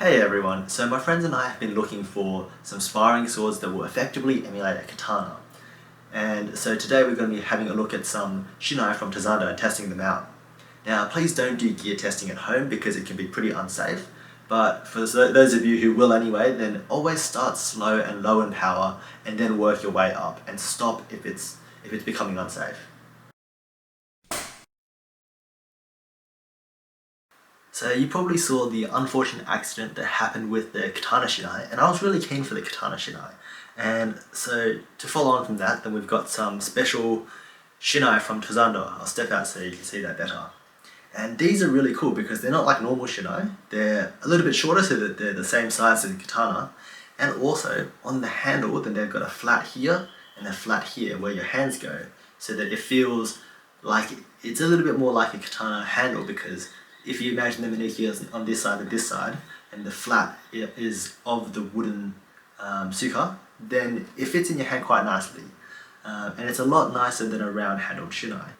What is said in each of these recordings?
Hey everyone, so my friends and I have been looking for some sparring swords that will effectively emulate a katana. And so today we're going to be having a look at some Shinai from Tozando and testing them out. Now please don't do gear testing at home because it can be pretty unsafe, but for those of you who will anyway, then always start slow and low in power and then work your way up and stop if it's becoming unsafe. So you probably saw the unfortunate accident that happened with the katana Shinai, and I was really keen for the katana Shinai. And so to follow on from that, then we've got some special Shinai from Tozando. I'll step out so you can see that better. And these are really cool because they're not like normal Shinai. They're a little bit shorter so that they're the same size as the katana. And also on the handle, then they've got a flat here and a flat here where your hands go, so that it feels like it's a little bit more like a katana handle, because if you imagine the minimise on this side and this side, and the flat is of the wooden suka, then it fits in your hand quite nicely. And it's a lot nicer than a round-handled Shinai.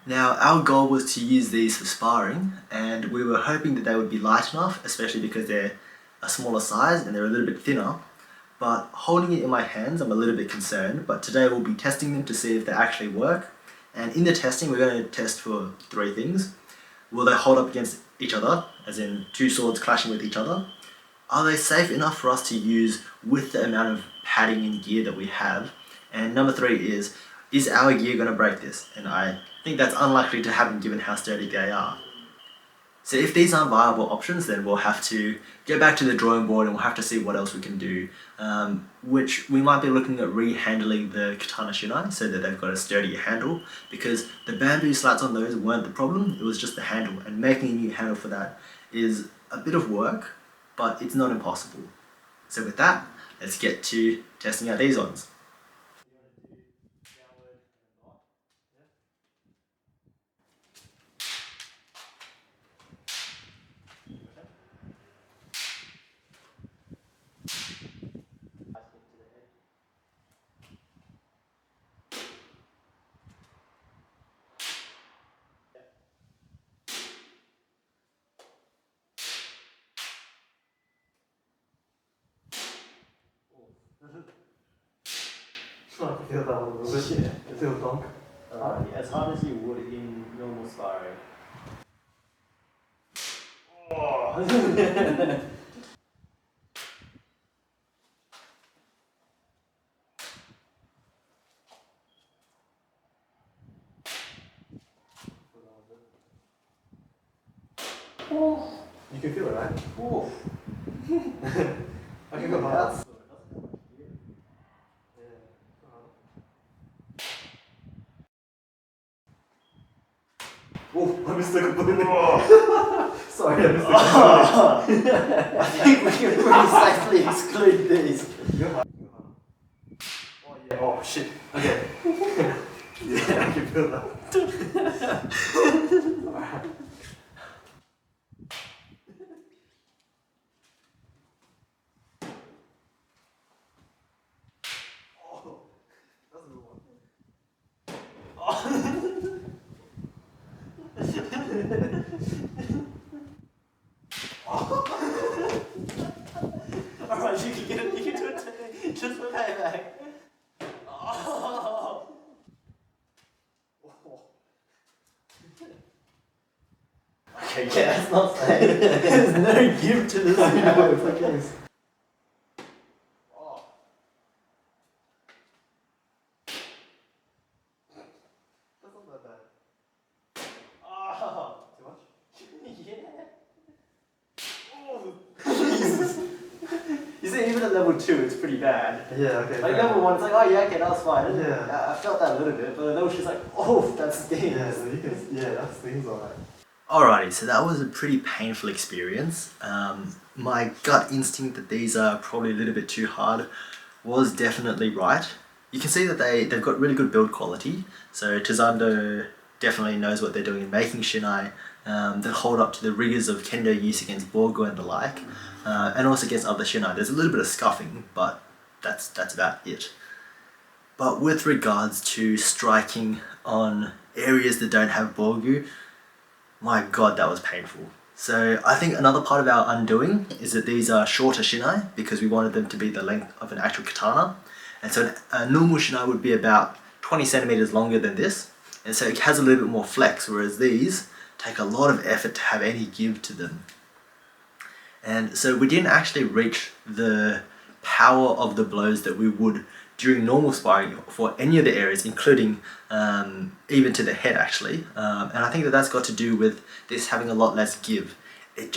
Now, our goal was to use these for sparring, and we were hoping that they would be light enough, especially because they're a smaller size and they're a little bit thinner. But holding it in my hands, I'm a little bit concerned, but today we'll be testing them to see if they actually work. And in the testing, we're going to test for 3 things. Will they hold up against each other, as in 2 swords clashing with each other? Are they safe enough for us to use with the amount of padding and gear that we have? And number 3 is our gear going to break this? And I think that's unlikely to happen given how sturdy they are. So if these aren't viable options, then we'll have to go back to the drawing board and we'll have to see what else we can do. Which we might be looking at rehandling the katana Shinai so that they've got a sturdier handle, because the bamboo slats on those weren't the problem, it was just the handle, and making a new handle for that is a bit of work, but it's not impossible. So with that, let's get to testing out these ones. I feel that one a little bit. Yeah. It feels donk. As hard as you would in normal sparring. Oh. You can feel it, right? Oof. I can go hard. Oh, I missed it completely. Sorry, I missed it. I think we can pretty safely exclude these. Oh yeah. Oh shit. Okay. Yeah, I can feel that. Alright. Oh, that's a good one. Alright, you can get it, you can do it today, just for payback. Oh. Okay, yeah, that's not safe. There's no give to this. No, it's okay. Oh. That's not that bad. Oh. Too much? Yeah. Jesus. You see, even at level 2, it's pretty bad. Yeah, okay. Like level 1, it's like, oh yeah, okay, that was fine. Yeah. I felt that a little bit, but then she's like, oh, that stings. Yeah, so you can, yeah, that stings alright. Alrighty, so that was a pretty painful experience. My gut instinct that these are probably a little bit too hard was definitely right. You can see that they've got really good build quality, so Tozando definitely knows what they're doing in making Shinai that hold up to the rigors of kendo use against bogu and the like, and also against other Shinai. There's a little bit of scuffing, but that's about it. But with regards to striking on areas that don't have bogu, my god, that was painful. So I think another part of our undoing is that these are shorter Shinai because we wanted them to be the length of an actual katana. And so a normal Shinai would be about 20 centimeters longer than this. And so it has a little bit more flex, whereas these take a lot of effort to have any give to them. And so we didn't actually reach the power of the blows that we would during normal sparring for any of the areas, including even to the head actually. And I think that that's got to do with this having a lot less give. It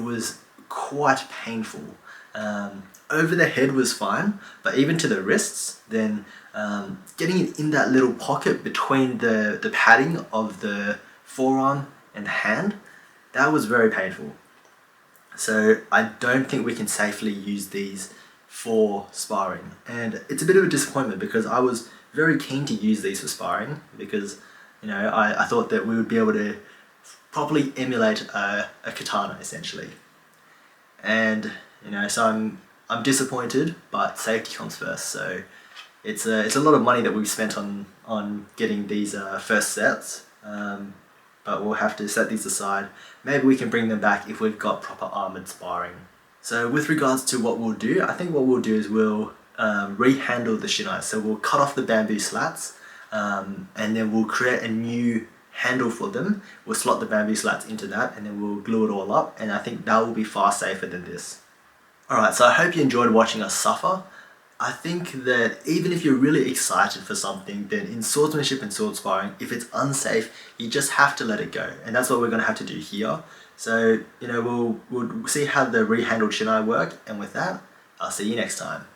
was quite painful. Over the head was fine, but even to the wrists, then getting it in that little pocket between the padding of the forearm and the hand, that was very painful. So I don't think we can safely use these for sparring, and it's a bit of a disappointment because I was very keen to use these for sparring because, you know, I thought that we would be able to properly emulate a katana essentially. And you know, so I'm disappointed, but safety comes first. So it's a lot of money that we've spent on getting these first sets. But we'll have to set these aside. Maybe we can bring them back if we've got proper armoured sparring. So with regards to what we'll do, I think what we'll do is we'll rehandle the Shinai. So we'll cut off the bamboo slats and then we'll create a new handle for them. We'll slot the bamboo slats into that and then we'll glue it all up, and I think that will be far safer than this. Alright, so I hope you enjoyed watching us suffer. I think that even if you're really excited for something, then in swordsmanship and sword sparring, if it's unsafe, you just have to let it go. And that's what we're going to have to do here. So, you know, we'll see how the rehandled Shinai work, and with that, I'll see you next time.